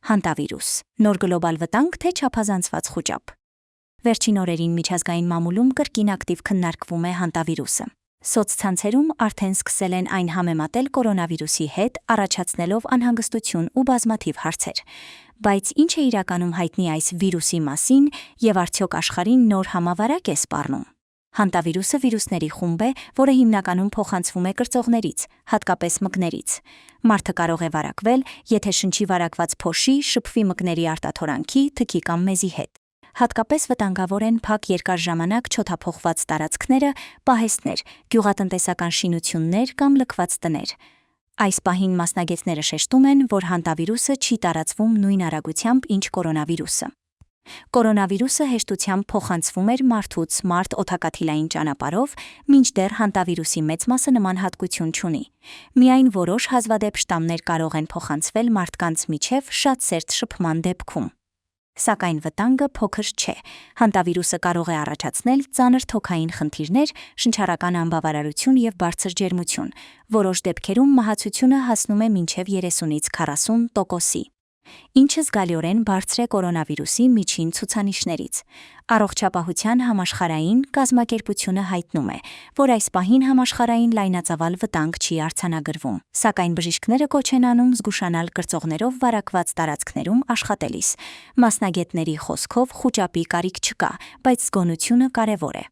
Հանտավիրուս, նոր գլոբալ վտանգ թե չափազանցված խուճապ։ Վերջին օրերին միջազգային մամուլում կրկին ակտիվ քննարկվում է հանտավիրուսը։ Սոցցանցերում արդեն սկսել են այն համեմատել կորոնավիրուսի հետ, առաջացնելով անհանգստություն ու բազմաթիվ հարցեր։ Բայց ինչ է իրականում հայտնի այս վիրուսի մասին եւ արդյոք աշխարհին նոր համավարակ է սպառնում։ Հանտավիրուսը վիրուսների խումբ է, որը հիմնականում փոխանցվում է կրծողներից, հատկապես մկներից։ Մարդը կարող է վարակվել, եթե շնչի վարակված փոշի, շփվի մկների արտաթորանքի, թքի կամ մեզի հետ։ Հատկապես վտանգավոր են փակ երկար ժամանակ չօդափոխված տարածքները, պահեստներ, գյուղատնտեսական շինություններ կամ լքված տներ։ Այս պահին մասնագետները շեշտում են, որ հանտավիրուսը չի տարածվում նույն արագությամբ, ինչ կորոնավիրուսը։ Կորոնավիրուսը հեշտությամբ փոխանցվում էր մարդուց մարդ օդակաթիլային ճանապարհով, մինչդեռ հանտավիրուսի մեծ մասը նման հատկություն չունի։ Միայն որոշ հազվադեպ շտամներ կարող են փոխանցվել մարդկանց միջև շատ սերտ շփման դեպքում։ Սակայն վտանգը փոքր չէ։ Հանտավիրուսը կարող է առաջացնել ծանր թոքային խնդիրներ, շնչառական անբավարարություն եւ բարձր ջերմություն։ Որոշ դեպքերում մահացությունը հասնում է մինչև 30-ից 40%-ի։ Ինչը զգալիորեն բարձր է կորոնավիրուսի միջին ցուցանիշներից։ Առողջապահության համաշխարհային կազմակերպությունը հայտնում է, որ այս պահին համաշխարհային լայնածավալ վտանգ չի արձանագրվում, սակայն բժիշկները կոչ են անում զգուշանալ կրծողներով վարակված տարածքներում աշխատելիս։ Մասնագետների խոսքով խուճապի կարիք չկա, բայց զգոնությունը կարևոր է։